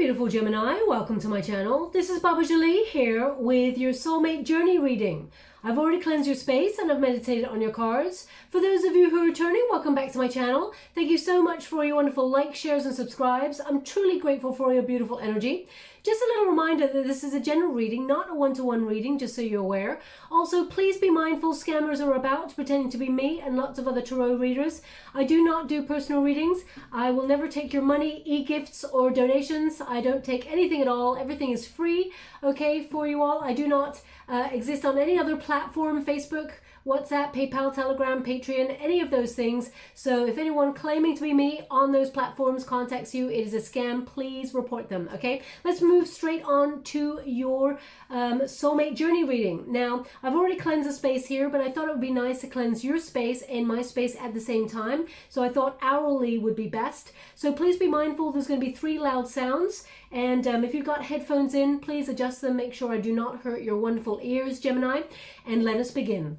beautiful Gemini, welcome to my channel. This is Baba Jolie here with your soulmate journey reading. I've already cleansed your space and I've meditated on your cards. For those of you who are returning, welcome back to my channel. Thank you so much for your wonderful likes, shares and subscribes. I'm truly grateful for your beautiful energy. Just a little reminder that this is a general reading, not a one-to-one reading, just so you're aware. Also, please be mindful scammers are about pretending to be me and lots of other tarot readers. I do not do personal readings. I will never take your money, e-gifts or donations. I don't take anything at all. Everything is free, okay, for you all. I do not exist on any other platform, Facebook, WhatsApp, PayPal, Telegram, Patreon, any of those things. So if anyone claiming to be me on those platforms contacts you, it is a scam. Please report them, okay? Let's move straight on to your soulmate journey reading. Now, I've already cleansed the space here, but I thought it would be nice to cleanse your space and my space at the same time. So I thought hourly would be best. So please be mindful, there's going to be 3 loud sounds. And if you've got headphones in, please adjust them. Make sure I do not hurt your wonderful ears, Gemini. And let us begin.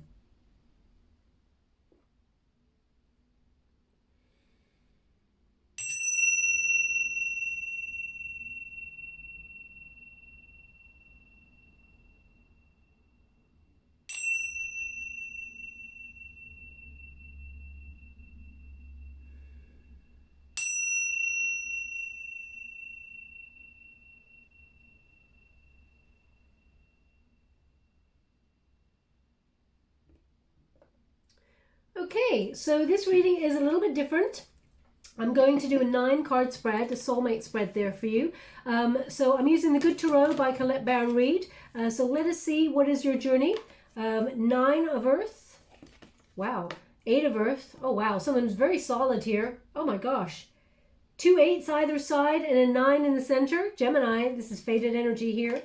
Okay, so this reading is a little bit different. I'm going to do a 9-card spread, a soulmate spread there for you. So I'm using the Good Tarot by Colette Baron Reid. So let us see, what is your journey? 9 of Earth. Wow. 8 of Earth. Oh, wow. Someone's very solid here. Oh, my gosh. 2 8s either side and a 9 in the center. Gemini, this is faded energy here.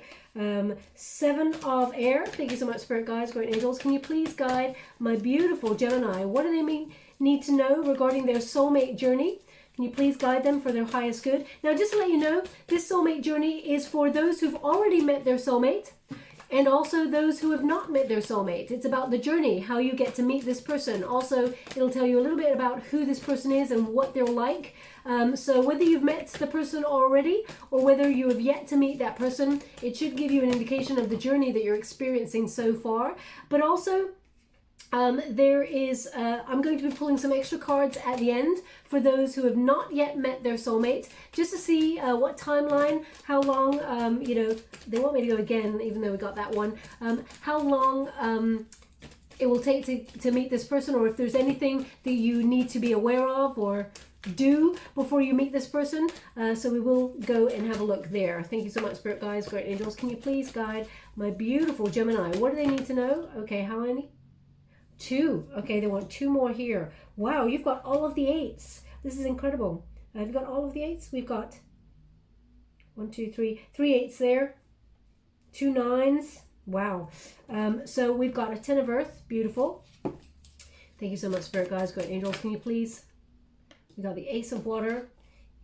7 of Air. Thank you so much, Spirit Guides, Great Angels. Can you please guide my beautiful Gemini? What do they need to know regarding their soulmate journey? Can you please guide them for their highest good? Now, just to let you know, this soulmate journey is for those who've already met their soulmate and also those who have not met their soulmate. It's about the journey, how you get to meet this person. Also, it'll tell you a little bit about who this person is and what they're like. So whether you've met the person already or whether you have yet to meet that person, it should give you an indication of the journey that you're experiencing so far. But also, there is, I'm going to be pulling some extra cards at the end for those who have not yet met their soulmate, just to see what timeline, how long, you know, they want me to go again, even though we got that one, how long it will take to meet this person, or if there's anything that you need to be aware of or do before you meet this person. So we will go and have a look there. Thank you so much, Spirit Guides, Great Angels. Can you please guide my beautiful Gemini? What do they need to know? Okay, how many? 2. Okay, they want 2 more here. Wow, you've got all of the 8s. This is incredible. Have you got all of the 8s? We've got 1, 2, 3 8s there. 2 9s. Wow. So we've got a 10 of Earth. Beautiful. Thank you so much, Spirit Guides, Great Angels. Can you please? We've got the Ace of Water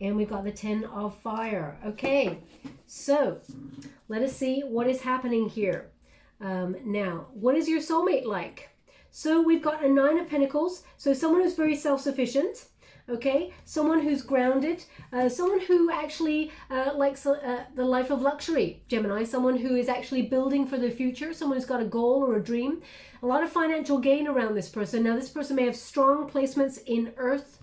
and we've got the 10 of Fire. Okay, so let us see what is happening here. Now, what is your soulmate like? So we've got a 9 of Pentacles, so someone who's very self-sufficient, okay? Someone who's grounded, someone who actually likes the life of luxury, Gemini, someone who is actually building for the future, someone who's got a goal or a dream. A lot of financial gain around this person. Now, this person may have strong placements in Earth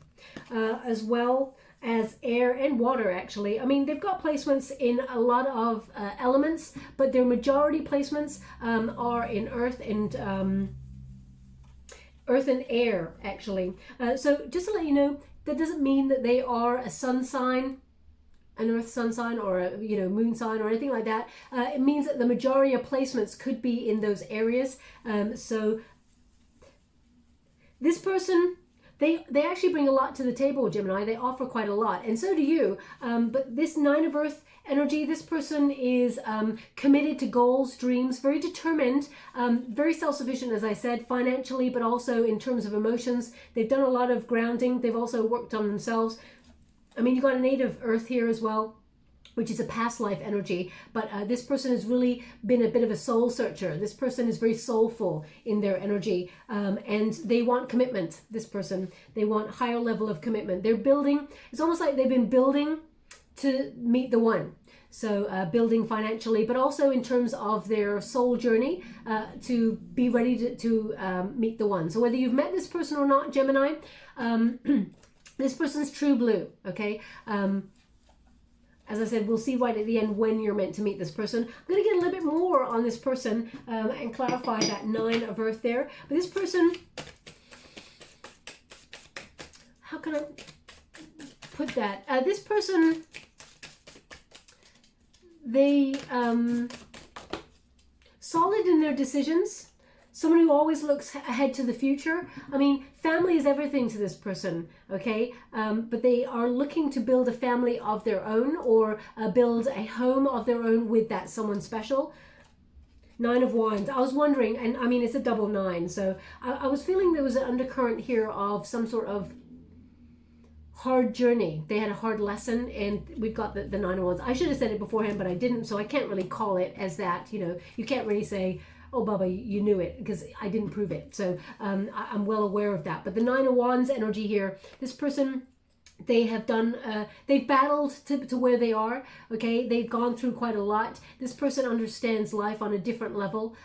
as well as air and water, actually. I mean, they've got placements in a lot of elements, but their majority placements are in Earth and air, actually. So just to let you know, that doesn't mean that they are a sun sign, an earth sun sign, or a moon sign or anything like that. It means that the majority of placements could be in those areas. So this person, they actually bring a lot to the table, Gemini. They offer quite a lot, and so do you. But this 9 of Earth energy, this person is committed to goals, dreams, very determined, very self-sufficient, as I said, financially, but also in terms of emotions. They've done a lot of grounding. They've also worked on themselves. I mean, you've got a 8 of Earth here as well, which is a past life energy. But this person has really been a bit of a soul searcher. This person is very soulful in their energy, and they want commitment, this person. They want higher level of commitment. They're building, it's almost like they've been building to meet the one. So building financially, but also in terms of their soul journey, to be ready to meet the one. So whether you've met this person or not, Gemini, this person's true blue, okay? As I said, we'll see right at the end when you're meant to meet this person. I'm going to get a little bit more on this person and clarify that 9 of Earth there. But this person, how can I put that? This person, they solid in their decisions. Someone who always looks ahead to the future. I mean, family is everything to this person, okay? But they are looking to build a family of their own, or build a home of their own with that someone special. 9 of Wands. I was wondering, and I mean, it's a double 9, so I was feeling there was an undercurrent here of some sort of hard journey. They had a hard lesson, and we've got the 9 of Wands. I should have said it beforehand, but I didn't, so I can't really call it as that. You know, you can't really say, oh, Baba, you knew it, because I didn't prove it. So I'm well aware of that. But the 9 of Wands energy here, this person, they have done, they've battled to where they are, okay? They've gone through quite a lot. This person understands life on a different level.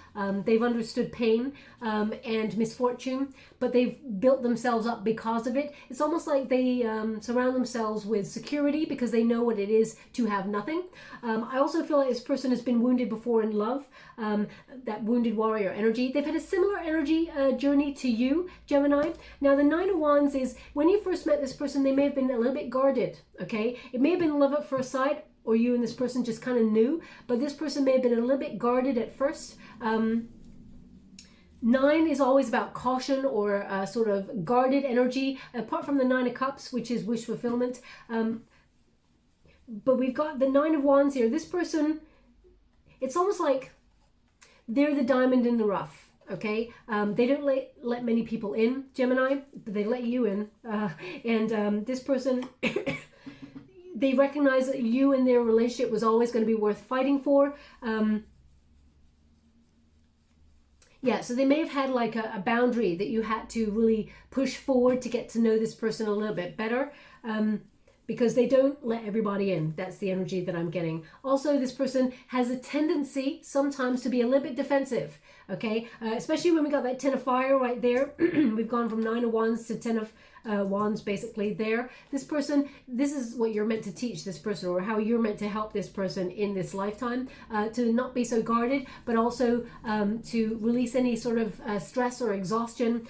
They've understood pain and misfortune, but they've built themselves up because of it. It's almost like they surround themselves with security because they know what it is to have nothing. I also feel like this person has been wounded before in love, that wounded warrior energy. They've had a similar energy journey to you, Gemini. Now, the 9 of Wands is, when you first met this person, they may have been a little bit guarded, okay? It may have been love at first sight, or you and this person just kind of knew, but this person may have been a little bit guarded at first. 9 is always about caution or sort of guarded energy, apart from the 9 of Cups, which is wish fulfillment. But we've got the 9 of Wands here. This person, it's almost like they're the diamond in the rough, okay? They don't let many people in, Gemini, but they let you in. And this person, they recognize that you and their relationship was always going to be worth fighting for. Yeah, so they may have had like a boundary that you had to really push forward to get to know this person a little bit better, because they don't let everybody in. That's the energy that I'm getting. Also, this person has a tendency sometimes to be a little bit defensive, okay? Especially when we got that 10 of fire right there. We've gone from 9 of Wands to 10 of Wands basically there. This person, this is what you're meant to teach this person, or how you're meant to help this person in this lifetime, to not be so guarded, but also to release any sort of stress or exhaustion,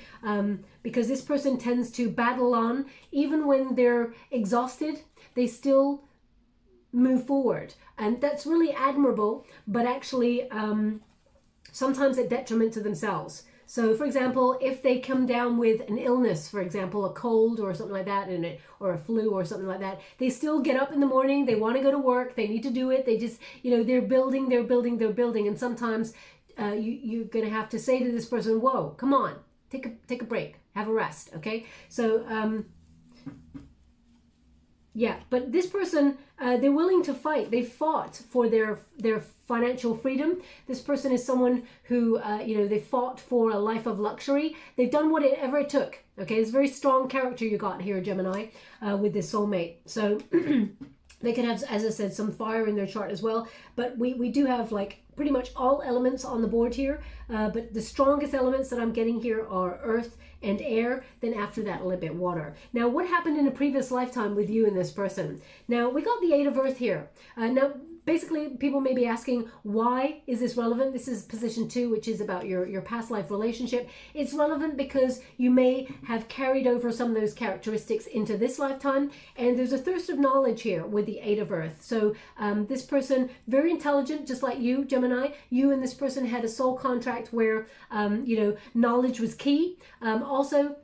because this person tends to battle on. Even when they're exhausted, they still move forward, and that's really admirable, but actually sometimes at detriment to themselves. So, for example, if they come down with an illness, for example, a cold or something like that, or a flu or something like that, they still get up in the morning, they want to go to work, they need to do it, they just, you know, they're building, and sometimes you're going to have to say to this person, whoa, come on, take a break, have a rest, okay? So, yeah, but this person, they're willing to fight. They fought for their financial freedom. This person is someone who, you know, they fought for a life of luxury. They've done whatever it took. Okay, it's a very strong character you got here, Gemini, with this soulmate. So they can have, as I said, some fire in their chart as well. But we do have like pretty much all elements on the board here. But the strongest elements that I'm getting here are earth and air, then after that a little bit water. Now, what happened in a previous lifetime with you and this person? Now, we got the 8 of Earth here. Now, basically, people may be asking, why is this relevant? This is position 2, which is about your past life relationship. It's relevant because you may have carried over some of those characteristics into this lifetime, and there's a thirst of knowledge here with the 8 of Earth. So this person, very intelligent, just like you, Gemini. You and this person had a soul contract where, you know, knowledge was key. Also,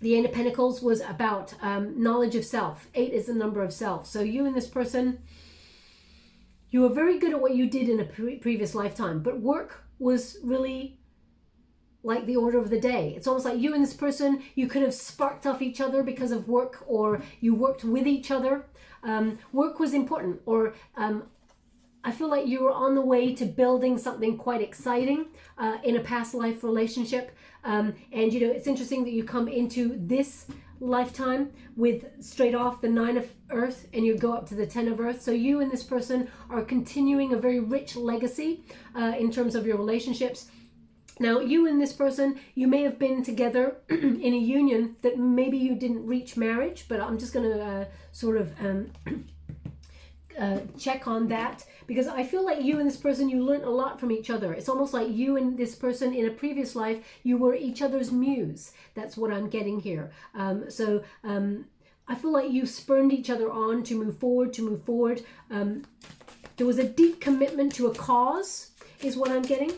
the 8 of Pentacles was about knowledge of self. 8 is the number of self. So you and this person, you were very good at what you did in a previous lifetime, but work was really like the order of the day. It's almost like you and this person, you could have sparked off each other because of work, or you worked with each other. Work was important, or I feel like you were on the way to building something quite exciting in a past life relationship. And, you know, it's interesting that you come into this lifetime with straight off the 9 of Earth, and you go up to the 10 of Earth. So you and this person are continuing a very rich legacy in terms of your relationships. Now, you and this person, you may have been together in a union that maybe you didn't reach marriage, but I'm just going to sort of check on that, because I feel like you and this person, you learned a lot from each other. It's almost like you and this person in a previous life, you were each other's muse. That's what I'm getting here. I feel like you spurned each other on to move forward, there was a deep commitment to a cause, is what I'm getting.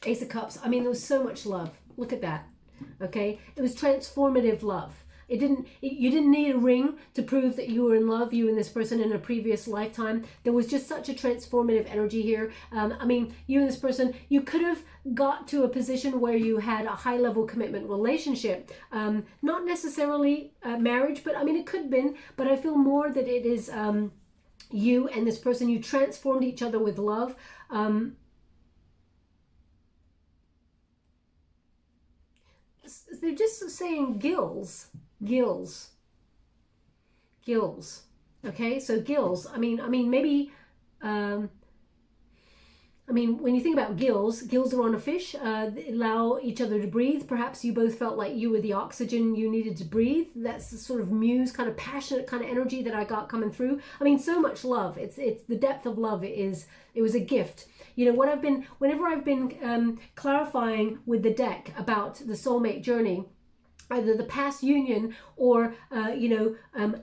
Ace of Cups. I mean, there was so much love. Look at that. Okay, it was transformative love. You didn't need a ring to prove that you were in love, you and this person in a previous lifetime. There was just such a transformative energy here. I mean, you and this person, you could have got to a position where you had a high level commitment relationship. Not necessarily marriage, but I mean, it could have been, but I feel more that it is you and this person, you transformed each other with love. They're just saying gills. Okay, so gills. I mean maybe when you think about gills are on a fish. They allow each other to breathe. Perhaps you both felt like you were the oxygen you needed to breathe. That's the sort of muse, kind of passionate kind of energy that I got coming through. I mean, so much love. It's the depth of love. It was a gift. You know, whenever I've been clarifying with the deck about the soulmate journey, either the past union or,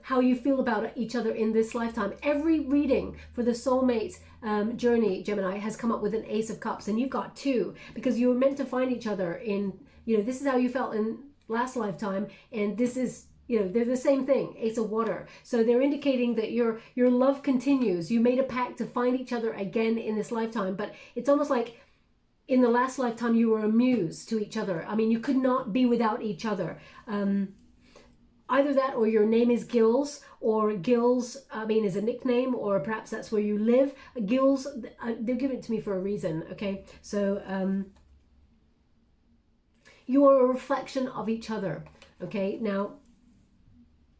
how you feel about each other in this lifetime. Every reading for the soulmate journey, Gemini, has come up with an Ace of Cups, and you've got 2, because you were meant to find each other in, this is how you felt in last lifetime, and this is, they're the same thing, Ace of Water. So they're indicating that your love continues. You made a pact to find each other again in this lifetime, but it's almost like in the last lifetime you were a muse to each other. I mean, you could not be without each other. Either that, or your name is Gills, or Gills, is a nickname, or perhaps that's where you live. Gills, they're giving it to me for a reason, okay? So you are a reflection of each other, okay? Now,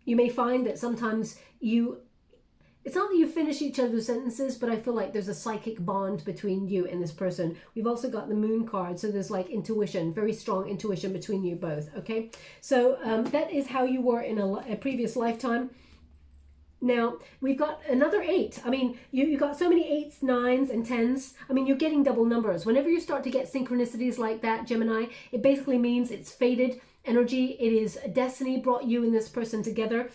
you may find that sometimes it's not that you finish each other's sentences, but I feel like there's a psychic bond between you and this person. We've also got the Moon card, so there's like intuition, very strong intuition between you both, okay? So that is how you were in a previous lifetime. Now, we've got another 8. I mean, you got so many 8s, 9s, and 10s. I mean, you're getting double numbers. Whenever you start to get synchronicities like that, Gemini, it basically means it's fated energy. It is destiny brought you and this person together.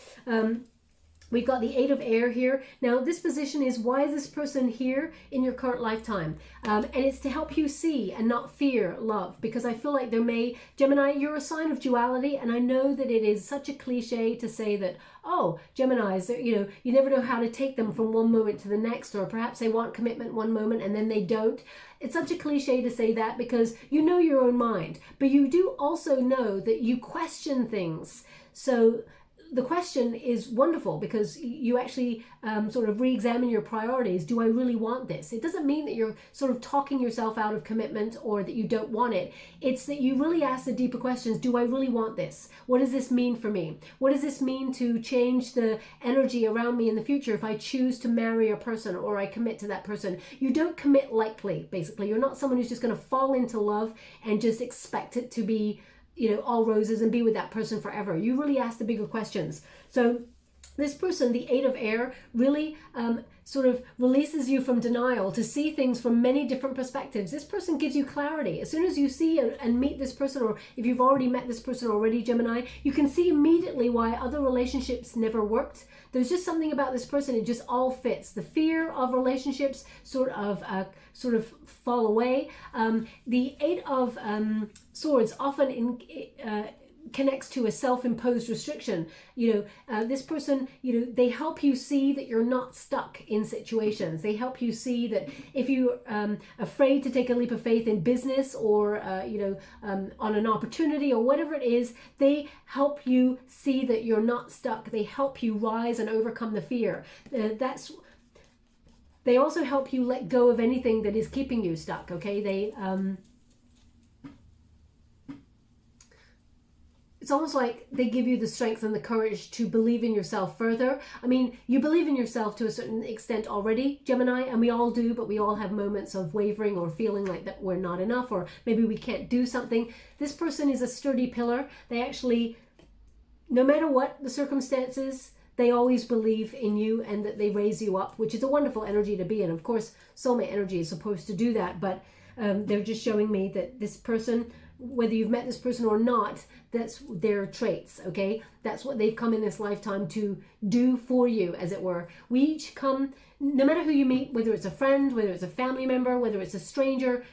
We've got the 8 of Air here. Now, this position is, why is this person here in your current lifetime? And it's to help you see and not fear love, because I feel like Gemini, you're a sign of duality, and I know that it is such a cliche to say that, oh, Geminis, you never know how to take them from one moment to the next, or perhaps they want commitment one moment and then they don't. It's such a cliche to say that, because you know your own mind, but you do also know that you question things. So the question is wonderful, because you actually sort of re-examine your priorities. Do I really want this? It doesn't mean that you're sort of talking yourself out of commitment or that you don't want it. It's that you really ask the deeper questions. Do I really want this? What does this mean for me? What does this mean to change the energy around me in the future if I choose to marry a person or I commit to that person? You don't commit lightly, basically. You're not someone who's just going to fall into love and just expect it to be all roses and be with that person forever. You really ask the bigger questions. So this person, the 8 of Air, really sort of releases you from denial to see things from many different perspectives. This person gives you clarity. As soon as you see and meet this person, or if you've already met this person already, Gemini, you can see immediately why other relationships never worked. There's just something about this person, it just all fits. The fear of relationships sort of fall away. The 8 of Swords often connects to a self-imposed restriction. This person, they help you see that you're not stuck in situations. They help you see that if you're afraid to take a leap of faith in business or on an opportunity or whatever it is, they help you see that you're not stuck. They help you rise and overcome the fear. They also help you let go of anything that is keeping you stuck, okay? it's almost like they give you the strength and the courage to believe in yourself further. I mean, you believe in yourself to a certain extent already, Gemini, and we all do, but we all have moments of wavering or feeling like that we're not enough, or maybe we can't do something. This person is a sturdy pillar. They actually, no matter what the circumstances, they always believe in you and that they raise you up, which is a wonderful energy to be in. Of course, soulmate energy is supposed to do that, but they're just showing me that this person, whether you've met this person or not, that's their traits, okay? That's what they've come in this lifetime to do for you, as it were. We each come, no matter who you meet, whether it's a friend, whether it's a family member, whether it's a stranger,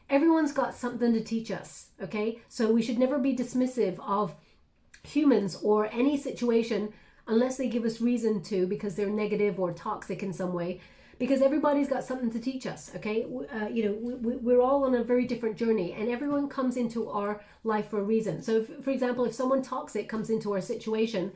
everyone's got something to teach us, okay? So we should never be dismissive of humans or any situation unless they give us reason to, because they're negative or toxic in some way. Because everybody's got something to teach us, okay? We're all on a very different journey, and everyone comes into our life for a reason. So, for example, if someone toxic comes into our situation,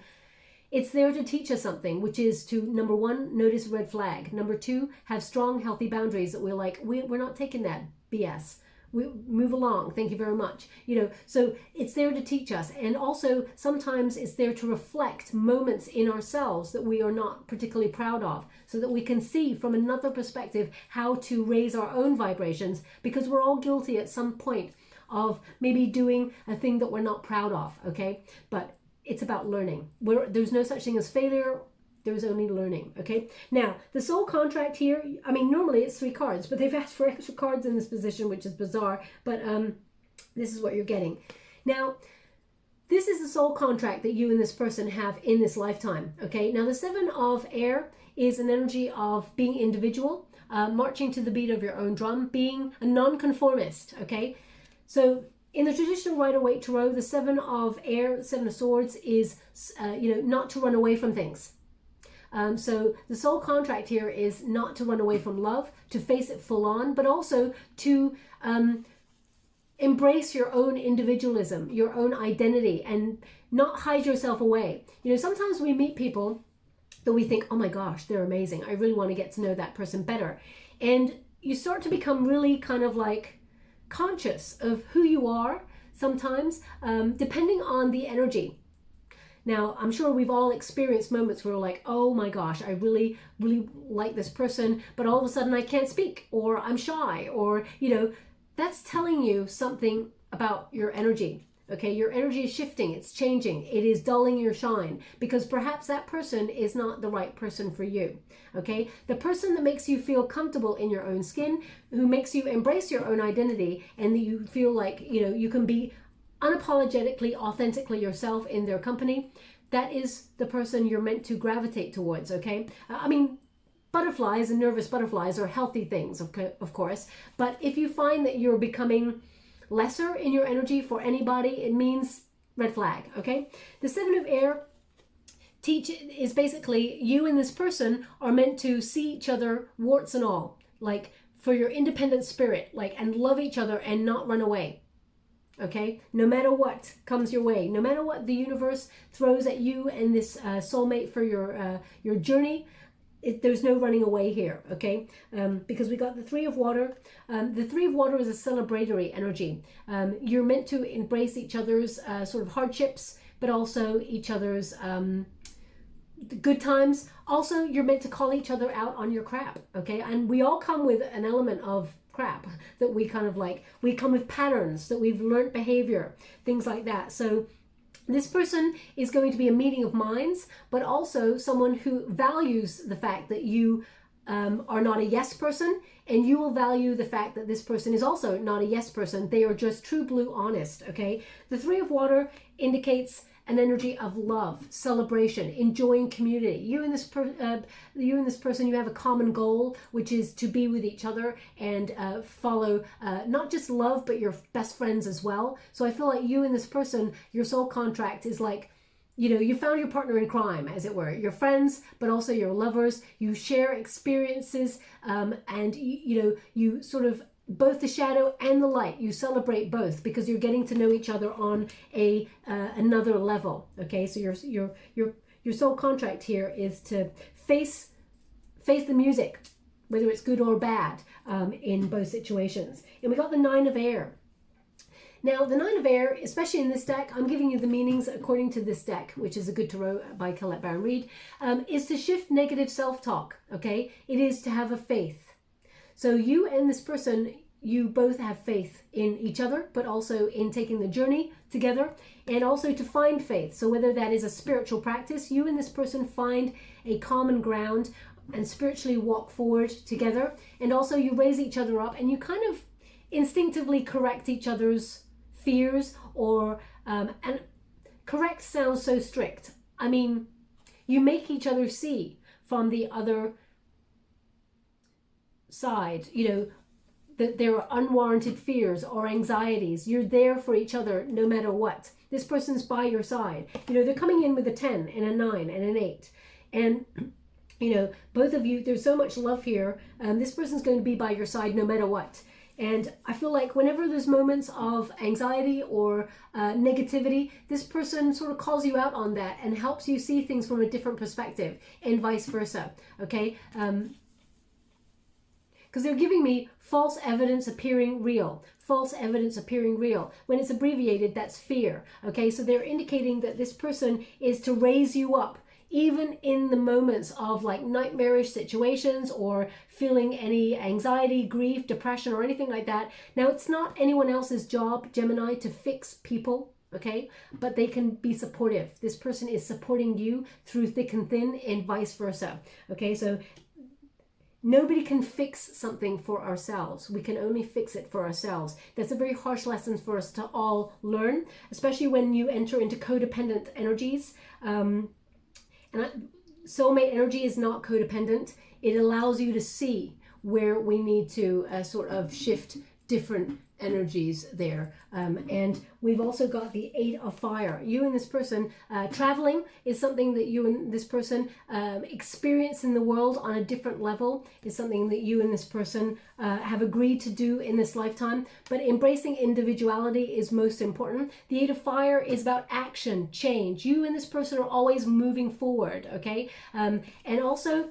it's there to teach us something, which is to, number one, notice red flag. Number two, have strong, healthy boundaries that we're like, we're not taking that BS. We move along, thank you very much. So it's there to teach us, and also sometimes it's there to reflect moments in ourselves that we are not particularly proud of, so that we can see from another perspective how to raise our own vibrations, because we're all guilty at some point of maybe doing a thing that we're not proud of, okay? But it's about learning. There's no such thing as failure. There's only learning, okay? Now, the soul contract here, I mean, normally it's 3 cards, but they've asked for extra cards in this position, which is bizarre, but this is what you're getting. Now, this is the soul contract that you and this person have in this lifetime, okay? Now, the 7 of air is an energy of being individual, marching to the beat of your own drum, being a non-conformist, okay? So, in the traditional Rider-Waite Tarot, the 7 of air, 7 of swords is, not to run away from things. So the soul contract here is not to run away from love, to face it full on, but also to embrace your own individualism, your own identity, and not hide yourself away. Sometimes we meet people that we think, oh my gosh, they're amazing. I really want to get to know that person better. And you start to become really kind of like conscious of who you are sometimes, depending on the energy. Now, I'm sure we've all experienced moments where we're like, oh my gosh, I really, really like this person, but all of a sudden I can't speak, or I'm shy, or, that's telling you something about your energy, okay? Your energy is shifting, it's changing, it is dulling your shine, because perhaps that person is not the right person for you, okay? The person that makes you feel comfortable in your own skin, who makes you embrace your own identity, and that you feel like, you can be unapologetically, authentically yourself in their company, that is the person you're meant to gravitate towards, okay? I mean, butterflies and nervous butterflies are healthy things, of course, but if you find that you're becoming lesser in your energy for anybody, it means red flag, okay? The 7 of air is basically you and this person are meant to see each other warts and all, like for your independent spirit, and love each other and not run away. Okay, no matter what comes your way, no matter what the universe throws at you and this soulmate for your journey, there's no running away here, okay? Because we got the 3 of water. The 3 of water is a celebratory energy. You're meant to embrace each other's sort of hardships, but also each other's good times. Also, you're meant to call each other out on your crap, okay? And we all come with an element of crap that we kind of like. We come with patterns that we've learned behavior, things like that. So this person is going to be a meeting of minds, but also someone who values the fact that you are not a yes person, and you will value the fact that this person is also not a yes person. They are just true blue honest, okay? The 3 of water indicates an energy of love, celebration, enjoying community. You and this person, you have a common goal, which is to be with each other and follow not just love, but your best friends as well. So I feel like you and this person, your soul contract is like, you found your partner in crime, as it were. Your friends, but also your lovers. You share experiences, and you sort of both the shadow and the light. You celebrate both because you're getting to know each other on another level. Okay, so your soul contract here is to face the music, whether it's good or bad, in both situations. And we got the 9 of air. Now, the Nine of Air, especially in this deck, I'm giving you the meanings according to this deck, which is A Good Tarot by Colette Baron Reid, is to shift negative self-talk, okay? It is to have a faith. So you and this person, you both have faith in each other, but also in taking the journey together, and also to find faith. So whether that is a spiritual practice, you and this person find a common ground and spiritually walk forward together. And also you raise each other up and you kind of instinctively correct each other's fears, or and correct sounds so strict. I mean, you make each other see from the other side, you know, that there are unwarranted fears or anxieties. You're there for each other no matter what. This person's by your side. You know, they're coming in with a 10 and a 9 and an 8. And, you know, both of you, there's so much love here. This person's going to be by your side no matter what. And I feel like whenever there's moments of anxiety or negativity, this person sort of calls you out on that and helps you see things from a different perspective, and vice versa, okay? Because they're giving me false evidence appearing real. False evidence appearing real. When it's abbreviated, that's fear, okay? So they're indicating that this person is to raise you up, even in the moments of like nightmarish situations or feeling any anxiety, grief, depression, or anything like that. Now, it's not anyone else's job, Gemini, to fix people, okay? But they can be supportive. This person is supporting you through thick and thin, and vice versa, okay? So nobody can fix something for ourselves. We can only fix it for ourselves. That's a very harsh lesson for us to all learn, especially when you enter into codependent energies. Soulmate energy is not codependent. It allows you to see where we need to sort of shift different energies there. And we've also got the 8 of Fire. You and this person, traveling is something that you and this person experience in the world on a different level, is something that you and this person have agreed to do in this lifetime. But embracing individuality is most important. The 8 of Fire is about action, change. You and this person are always moving forward, okay? And also,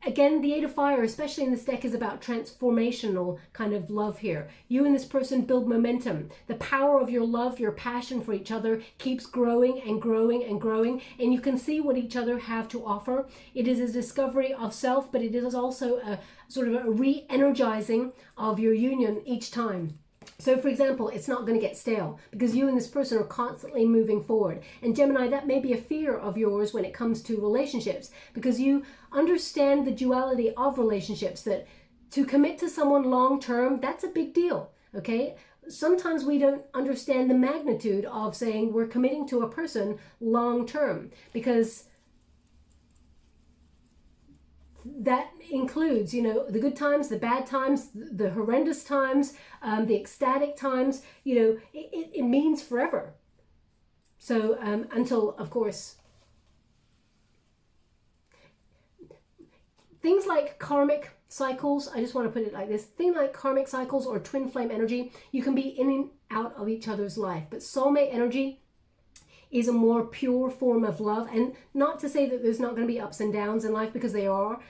again, the 8 of Fire, especially in this deck, is about transformational kind of love here. You and this person build momentum. The power of your love, your passion for each other keeps growing and growing and growing, and you can see what each other have to offer. It is a discovery of self, but it is also a sort of a re-energizing of your union each time. So, for example, it's not going to get stale because you and this person are constantly moving forward. And Gemini, that may be a fear of yours when it comes to relationships, because you understand the duality of relationships, that to commit to someone long term, that's a big deal, okay? Sometimes we don't understand the magnitude of saying we're committing to a person long term, because that includes, you know, the good times, the bad times, the horrendous times, the ecstatic times. You know, it means forever. So until, of course, things like karmic cycles, I just want to put it like this, things like karmic cycles or twin flame energy, you can be in and out of each other's life. But soulmate energy is a more pure form of love. And not to say that there's not going to be ups and downs in life, because they are.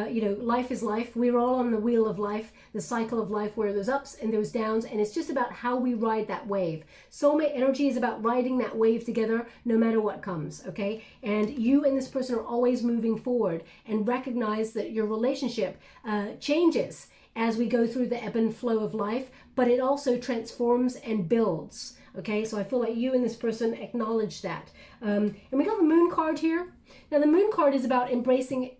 You know, life is life. We're all on the wheel of life, the cycle of life, where there's ups and there's downs, and it's just about how we ride that wave. Soulmate energy is about riding that wave together no matter what comes, okay? And you and this person are always moving forward, and recognize that your relationship changes as we go through the ebb and flow of life, but it also transforms and builds. Okay, so I feel like you and this person acknowledge that. And we got the Moon card here. Now, the Moon card is about embracing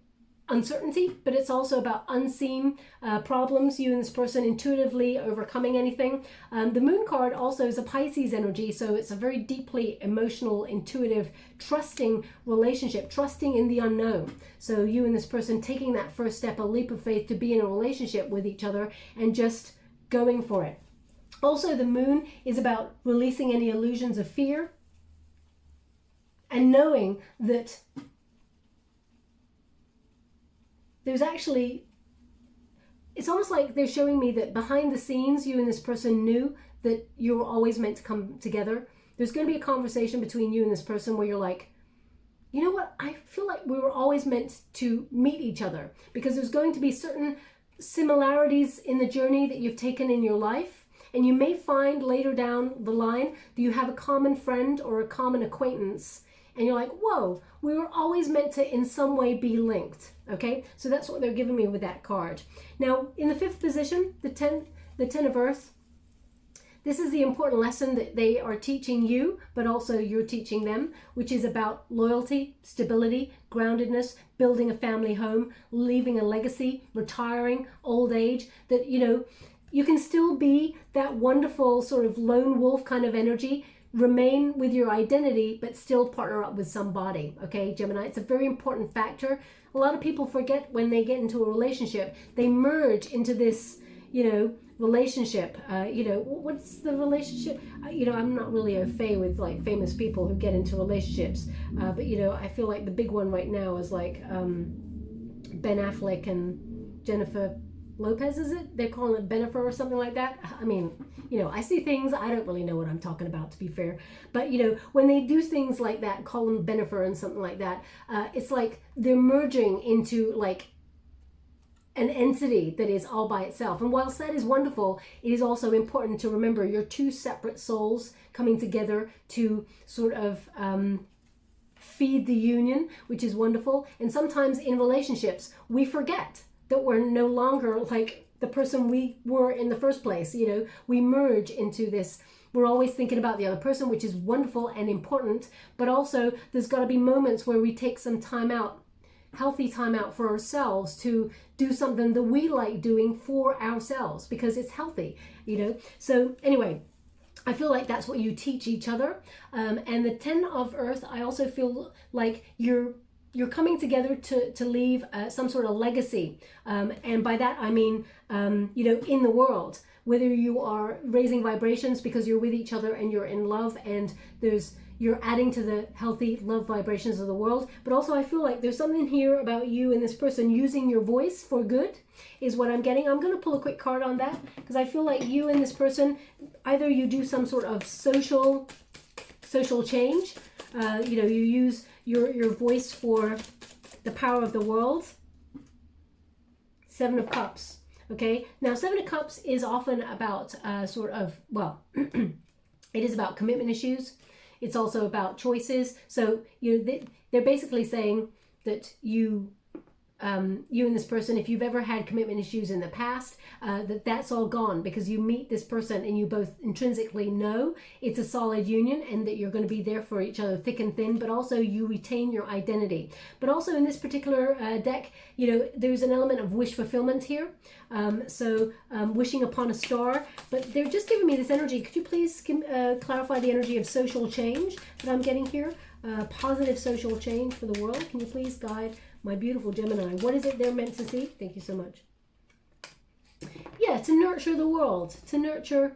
uncertainty, but it's also about unseen problems, you and this person intuitively overcoming anything. The Moon card also is a Pisces energy, so it's a very deeply emotional, intuitive, trusting relationship, trusting in the unknown. So you and this person taking that first step, a leap of faith, to be in a relationship with each other and just going for it. Also, the Moon is about releasing any illusions of fear and knowing that there's actually, it's almost like they're showing me that behind the scenes, you and this person knew that you were always meant to come together. There's going to be a conversation between you and this person where you're like, you know what, I feel like we were always meant to meet each other, because there's going to be certain similarities in the journey that you've taken in your life. And you may find later down the line that you have a common friend or a common acquaintance. And you're like, whoa, we were always meant to in some way be linked. Okay, so that's what they're giving me with that card. Now, in the 5th position, the 10 of Earth, this is the important lesson that they are teaching you, but also you're teaching them, which is about loyalty, stability, groundedness, building a family home, leaving a legacy, retiring, old age, that, you know, you can still be that wonderful sort of lone wolf kind of energy, remain with your identity, but still partner up with somebody. Okay, Gemini, it's a very important factor. A lot of people forget when they get into a relationship, they merge into this, you know, relationship. You know, what's the relationship? You know, I'm not really au fait with like famous people who get into relationships, but you know, I feel like the big one right now is like Ben Affleck and Jennifer Lopez, is it? They're calling it Benifer or something like that. I mean, you know, I see things, I don't really know what I'm talking about, to be fair. But, you know, when they do things like that, call them Benifer and something like that, it's like they're merging into like an entity that is all by itself. And whilst that is wonderful, it is also important to remember you're two separate souls coming together to sort of feed the union, which is wonderful. And sometimes in relationships, we forget that we're no longer like the person we were in the first place. You know, we merge into this. We're always thinking about the other person, which is wonderful and important, but also there's got to be moments where we take some time out, healthy time out for ourselves to do something that we like doing for ourselves because it's healthy, you know. So anyway, I feel like that's what you teach each other. And the 10 of Earth, I also feel like you're coming together to leave some sort of legacy. And by that, I mean, you know, in the world, whether you are raising vibrations because you're with each other and you're in love and you're adding to the healthy love vibrations of the world. But also I feel like there's something here about you and this person using your voice for good is what I'm getting. I'm going to pull a quick card on that because I feel like you and this person, either you do some sort of social change, you know, you use your voice for the power of the world. 7 of Cups. Okay, now 7 of Cups is often about sort of, well, it is about commitment issues. It's also about choices. So they're basically saying that you and this person, if you've ever had commitment issues in the past, that's all gone because you meet this person and you both intrinsically know it's a solid union and that you're going to be there for each other thick and thin, but also you retain your identity. But also in this particular deck, you know, there's an element of wish fulfillment here. Wishing upon a star, but they're just giving me this energy. Could you please clarify the energy of social change that I'm getting here? Positive social change for the world. Can you please guide my beautiful Gemini? What is it they're meant to see? Thank you so much. Yeah, to nurture the world, to nurture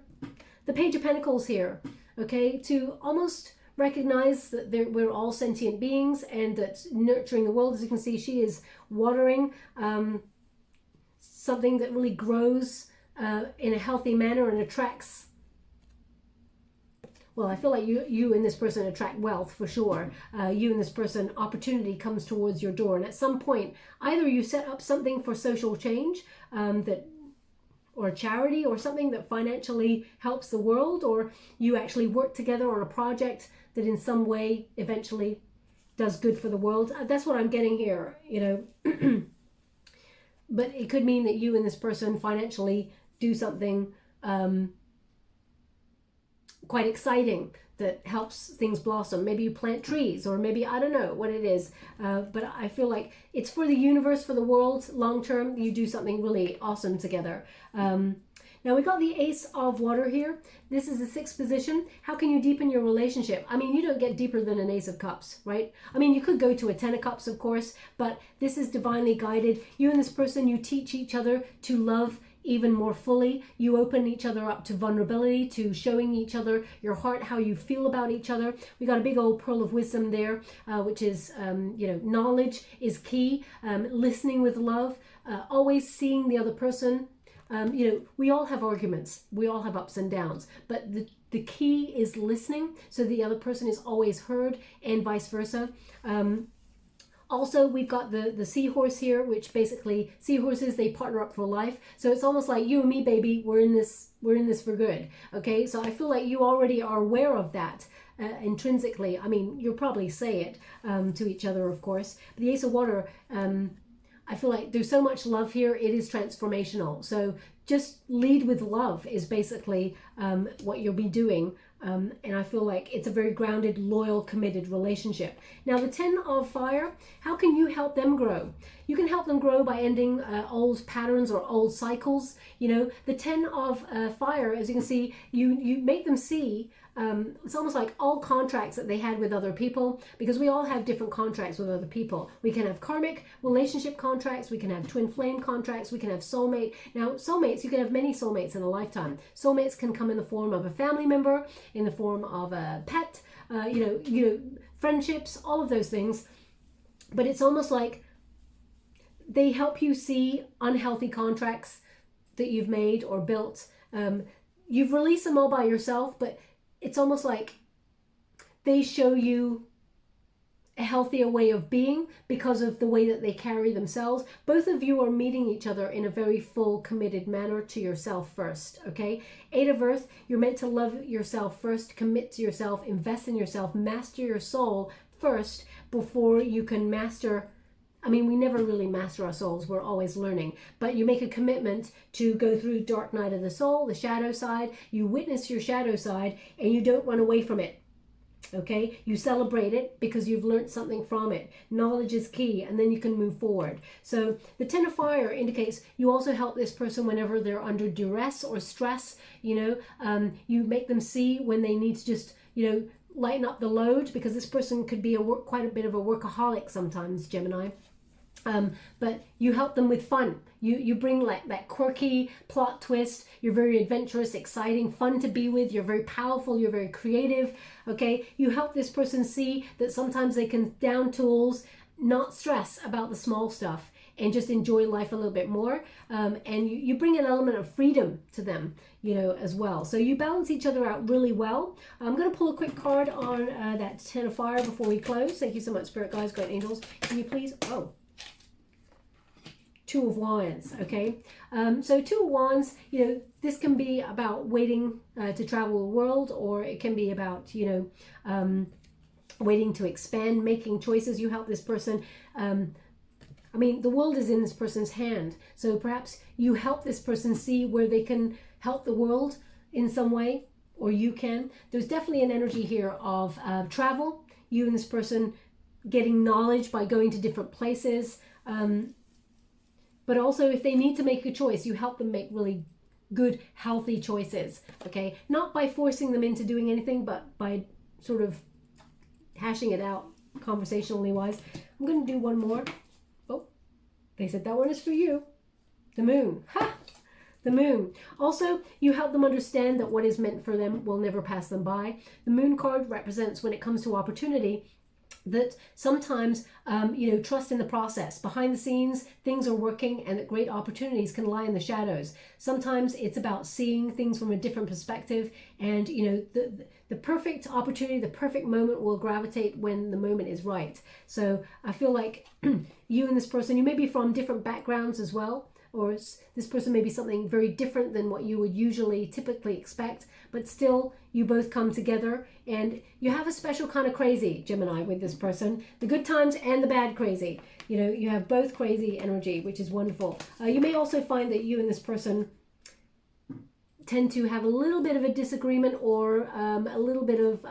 the Page of Pentacles here, okay? To almost recognize that we're all sentient beings and that nurturing the world, as you can see, she is watering something that really grows in a healthy manner and attracts. Well, I feel like you and this person attract wealth for sure. You and this person, opportunity comes towards your door. And at some point, either you set up something for social change or a charity or something that financially helps the world, or you actually work together on a project that in some way eventually does good for the world. That's what I'm getting here, you know. But it could mean that you and this person financially do something quite exciting that helps things blossom. Maybe you plant trees, or maybe, I don't know what it is, but I feel like it's for the universe, for the world, long term. You do something really awesome together. Now we got the Ace of Water here. This is the 6th position. How can you deepen your relationship? I mean, you don't get deeper than an Ace of Cups, right? I mean, you could go to a 10 of Cups, of course, but this is divinely guided. You and this person, you teach each other to love even more fully. You open each other up to vulnerability, to showing each other your heart, how you feel about each other. We got a big old pearl of wisdom there, which is, you know, knowledge is key. Listening with love, always seeing the other person. You know, we all have arguments. We all have ups and downs, but the key is listening so the other person is always heard, and vice versa. Also, we've got the seahorse here, which basically seahorses, they partner up for life. So it's almost like you and me, baby, we're in this for good. Okay, so I feel like you already are aware of that. Intrinsically, I mean, you'll probably say it to each other, of course. But the Ace of Water, I feel like there's so much love here. It is transformational. So just lead with love is basically what you'll be doing. And I feel like it's a very grounded, loyal, committed relationship. Now, the 10 of Fire, how can you help them grow? You can help them grow by ending old patterns or old cycles. You know, the 10 of Fire, as you can see, you make them see it's almost like all contracts that they had with other people, because we all have different contracts with other people. We can have karmic relationship contracts, we can have twin flame contracts, we can have soulmate. Now, soulmates, you can have many soulmates in a lifetime. Soulmates can come in the form of a family member, in the form of a pet, you know, friendships, all of those things. But it's almost like they help you see unhealthy contracts that you've made or built. You've released them all by yourself, but it's almost like they show you a healthier way of being because of the way that they carry themselves. Both of you are meeting each other in a very full, committed manner to yourself first, okay? 8 of Earth, you're meant to love yourself first, commit to yourself, invest in yourself, master your soul first before you can master. I mean, we never really master our souls. We're always learning. But you make a commitment to go through dark night of the soul, the shadow side. You witness your shadow side and you don't run away from it. Okay? You celebrate it because you've learned something from it. Knowledge is key, and then you can move forward. So the 10 of Fire indicates you also help this person whenever they're under duress or stress. You know, you make them see when they need to just, you know, lighten up the load, because this person could be quite a bit of a workaholic sometimes, Gemini. But you help them with fun. You bring like that quirky plot twist. You're very adventurous, exciting, fun to be with. You're very powerful. You're very creative. Okay. You help this person see that sometimes they can down tools, not stress about the small stuff, and just enjoy life a little bit more. And you bring an element of freedom to them, you know, as well. So you balance each other out really well. I'm going to pull a quick card on that 10 of Fire before we close. Thank you so much, Spirit Guides, Great Angels. Can you please? Oh. 2 of Wands, okay? So 2 of Wands, you know, this can be about waiting to travel the world, or it can be about, you know, waiting to expand, making choices. You help this person. I mean, the world is in this person's hand. So perhaps you help this person see where they can help the world in some way, or you can. There's definitely an energy here of travel. You and this person getting knowledge by going to different places. But also, if they need to make a choice, you help them make really good, healthy choices, okay? Not by forcing them into doing anything, but by sort of hashing it out conversationally wise. I'm going to do one more. Oh, they said that one is for you. The Moon. Ha! The Moon. Also, you help them understand that what is meant for them will never pass them by. The Moon card represents, when it comes to opportunity, that sometimes, you know, trust in the process. Behind the scenes, things are working, and that great opportunities can lie in the shadows. Sometimes it's about seeing things from a different perspective, and, you know, the perfect opportunity, the perfect moment will gravitate when the moment is right. So I feel like you and this person, you may be from different backgrounds as well, or this person may be something very different than what you would usually typically expect, but still you both come together, and you have a special kind of crazy, Gemini, with this person. The good times and the bad crazy. You know, you have both crazy energy, which is wonderful. You may also find that you and this person tend to have a little bit of a disagreement, or a little bit of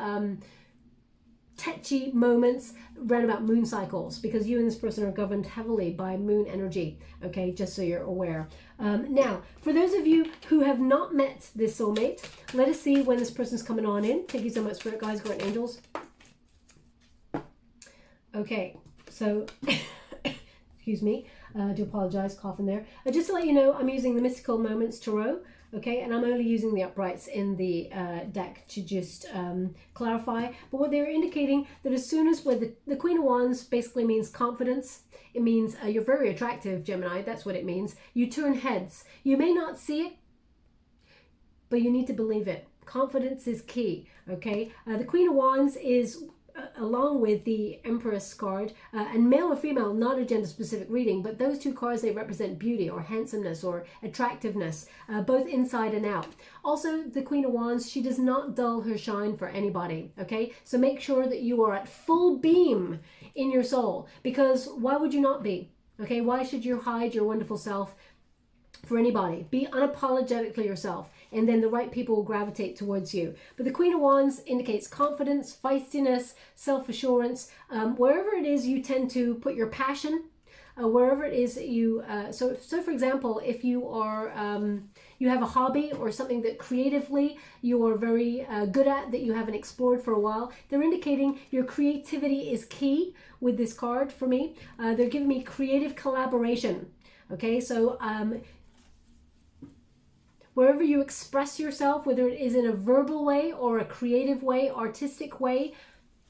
touchy moments around about moon cycles, because you and this person are governed heavily by moon energy, okay, just so you're aware. Now, for those of you who have not met this soulmate, let us see when this person's coming on in. Thank you so much, Spirit Guides, Great Angels. Okay, so excuse me, I do apologize, coughing there. Just to let you know, I'm using the Mystical Moments Tarot. Okay, and I'm only using the uprights in the deck to just clarify. But what they're indicating, that as soon as the Queen of Wands basically means confidence. It means you're very attractive, Gemini. That's what it means. You turn heads. You may not see it, but you need to believe it. Confidence is key, okay? The Queen of Wands is along with the Empress card, and male or female, not a gender specific reading, but those two cards, they represent beauty or handsomeness or attractiveness, both inside and out. Also, the Queen of Wands, she does not dull her shine for anybody, okay? So make sure that you are at full beam in your soul, because why would you not be? Okay, why should you hide your wonderful self for anybody? Be unapologetically yourself, and then the right people will gravitate towards you. But the Queen of Wands indicates confidence, feistiness, self-assurance. Wherever it is you tend to put your passion, wherever it is that you, so for example, if you are, you have a hobby or something that creatively you are very good at that you haven't explored for a while, they're indicating your creativity is key with this card for me. They're giving me creative collaboration. Okay, so wherever you express yourself, whether it is in a verbal way or a creative way, artistic way,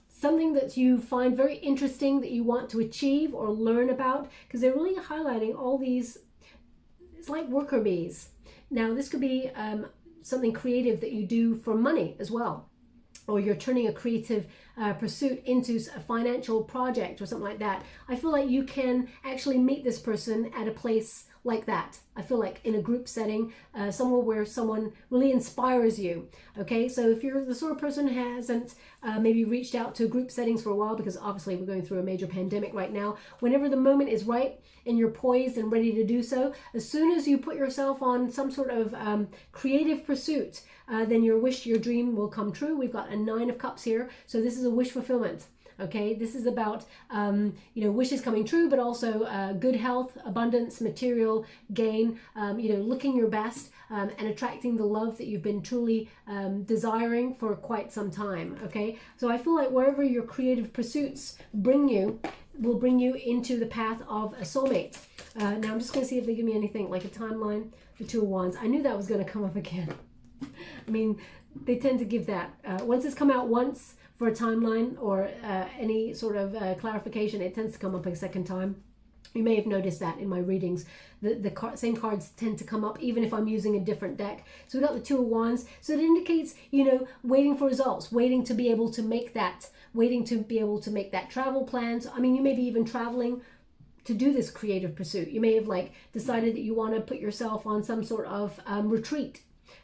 something that you find very interesting that you want to achieve or learn about, because they're really highlighting all these, it's like worker bees. Now, this could be something creative that you do for money as well, or you're turning a creative pursuit into a financial project or something like that. I feel like you can actually meet this person at a place like that. I feel like in a group setting, somewhere where someone really inspires you. Okay, so if you're the sort of person who hasn't maybe reached out to group settings for a while, because obviously we're going through a major pandemic right now, whenever the moment is right and you're poised and ready to do so, as soon as you put yourself on some sort of creative pursuit, then your wish, your dream will come true. We've got a 9 of Cups here, so this is a wish fulfillment. Okay, this is about wishes coming true, but also good health, abundance, material gain, looking your best, and attracting the love that you've been truly desiring for quite some time. Okay, so I feel like wherever your creative pursuits bring you will bring you into the path of a soulmate. Now I'm just going to see if they give me anything like a timeline. The 2 of Wands. I knew that was going to come up again. I mean, they tend to give that once it's come out once for a timeline or any sort of clarification, it tends to come up a second time. You may have noticed that in my readings. The same cards tend to come up even if I'm using a different deck. So we got the 2 of Wands. So it indicates, waiting for results, waiting to be able to make that, travel plans. I mean, you may be even traveling to do this creative pursuit. You may have decided that you want to put yourself on some sort of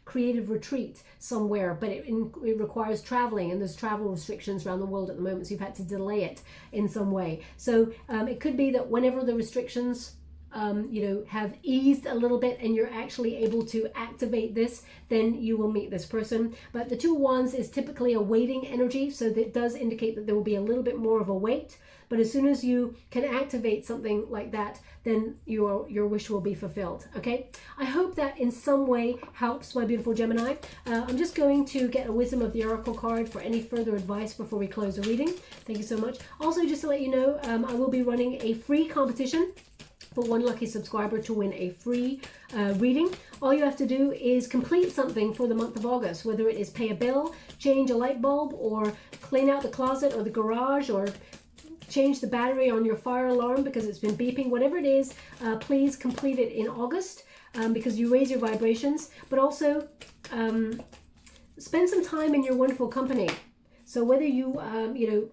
creative retreat somewhere, but it requires traveling, and there's travel restrictions around the world at the moment, so you've had to delay it in some way. So it could be that whenever the restrictions have eased a little bit and you're actually able to activate this, then you will meet this person. But the 2 of Wands is typically a waiting energy, so that does indicate that there will be a little bit more of a wait. But as soon as you can activate something like that, then your wish will be fulfilled. Okay, I hope that in some way helps, my beautiful Gemini. I'm just going to get a Wisdom of the Oracle card for any further advice before we close the reading. Thank you so much. Also, just to let you know, I will be running a free competition for one lucky subscriber to win a free reading. All you have to do is complete something for the month of August, whether it is pay a bill, change a light bulb, or clean out the closet or the garage, or change the battery on your fire alarm because it's been beeping. Whatever it is, please complete it in August because you raise your vibrations, but also spend some time in your wonderful company. So whether you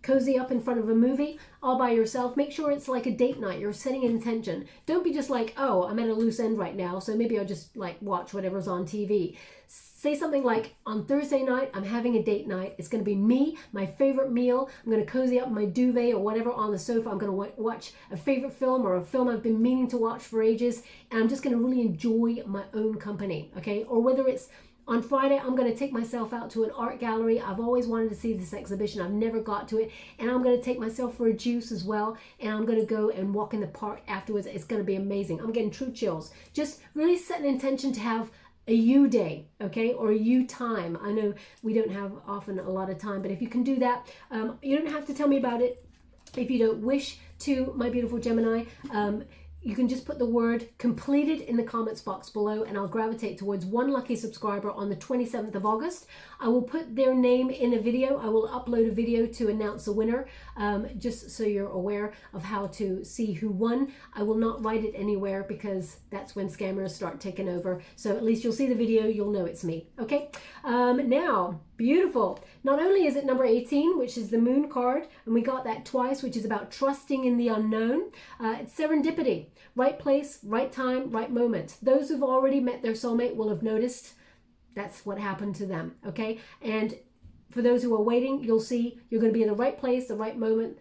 cozy up in front of a movie all by yourself, make sure it's like a date night. You're setting an intention. Don't be just like, oh, I'm at a loose end right now, so maybe I'll just watch whatever's on TV. Say something like, on Thursday night, I'm having a date night. It's going to be me, my favorite meal. I'm going to cozy up in my duvet or whatever on the sofa. I'm going to watch a favorite film or a film I've been meaning to watch for ages. And I'm just going to really enjoy my own company, okay? Or whether it's on Friday, I'm going to take myself out to an art gallery. I've always wanted to see this exhibition. I've never got to it. And I'm going to take myself for a juice as well. And I'm going to go and walk in the park afterwards. It's going to be amazing. I'm getting true chills. Just really set an intention to have a you day, okay, or a you time. I know we don't have often a lot of time, but if you can do that, you don't have to tell me about it if you don't wish to, my beautiful Gemini. you can just put the word completed in the comments box below, and I'll gravitate towards one lucky subscriber on the 27th of August. I will put their name in a video. I will upload a video to announce a winner, just so you're aware of how to see who won. I will not write it anywhere because that's when scammers start taking over. So at least you'll see the video, you'll know it's me. Okay, now, beautiful. Not only is it number 18, which is the moon card, and we got that twice, which is about trusting in the unknown. It's serendipity. Right place, right time, right moment. Those who've already met their soulmate will have noticed that's what happened to them, okay? And for those who are waiting, you'll see you're going to be in the right place, the right moment.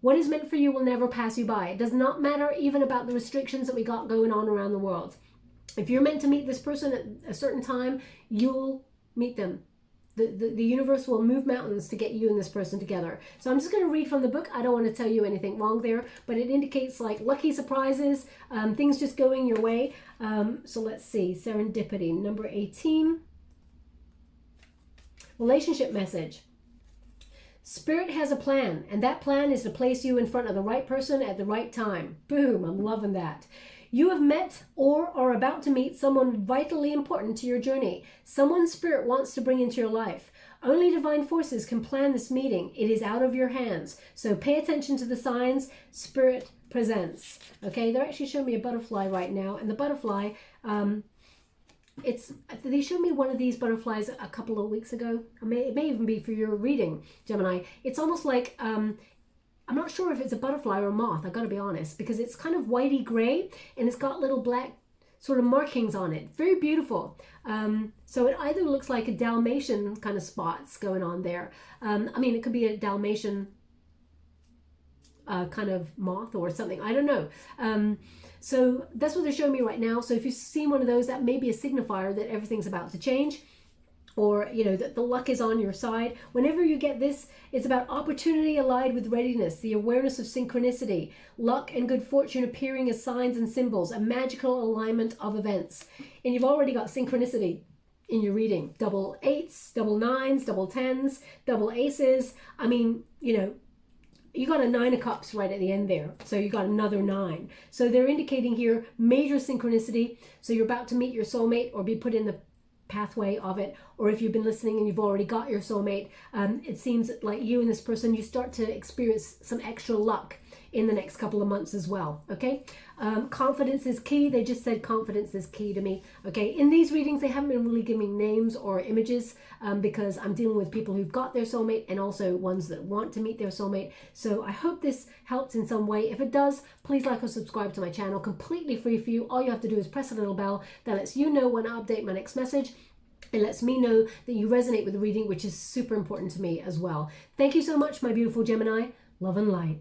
What is meant for you will never pass you by. It does not matter even about the restrictions that we got going on around the world. If you're meant to meet this person at a certain time, you'll meet them. The universe will move mountains to get you and this person together. So I'm just going to read from the book. I don't want to tell you anything wrong there, but it indicates like lucky surprises, things just going your way. So let's see, serendipity, number 18. Relationship message. Spirit has a plan, and that plan is to place you in front of the right person at the right time. Boom, I'm loving that. You have met or are about to meet someone vitally important to your journey. Someone Spirit wants to bring into your life. Only divine forces can plan this meeting. It is out of your hands. So pay attention to the signs Spirit presents. Okay, they're actually showing me a butterfly right now. And the butterfly, they showed me one of these butterflies a couple of weeks ago. It may even be for your reading, Gemini. It's almost like... I'm not sure if it's a butterfly or a moth, I gotta be honest, because it's kind of whitey gray and it's got little black sort of markings on it. Very beautiful. So it either looks like a Dalmatian kind of spots going on there. I mean, it could be a Dalmatian kind of moth or something. I don't know. So that's what they're showing me right now. So if you've seen one of those, that may be a signifier that everything's about to change. Or, you know, that the luck is on your side. Whenever you get this, it's about opportunity allied with readiness, the awareness of synchronicity, luck and good fortune appearing as signs and symbols, a magical alignment of events. And you've already got synchronicity in your reading. Double eights, double nines, double tens, double aces. I mean, you know, you got a 9 of cups right at the end there. So you got another 9. So they're indicating here major synchronicity. So you're about to meet your soulmate or be put in the pathway of it, or if you've been listening and you've already got your soulmate, it seems like you and this person, you start to experience some extra luck in the next couple of months as well. Okay, confidence is key. They just said confidence is key to me. Okay, in these readings they haven't been really giving names or images because I'm dealing with people who've got their soulmate and also ones that want to meet their soulmate. So I hope this helps in some way. If it does, please like or subscribe to my channel, completely free for you. All you have to do is press a little bell that lets you know when I update my next message. It lets me know that you resonate with the reading, which is super important to me as well. Thank you so much, my beautiful Gemini. Love and light.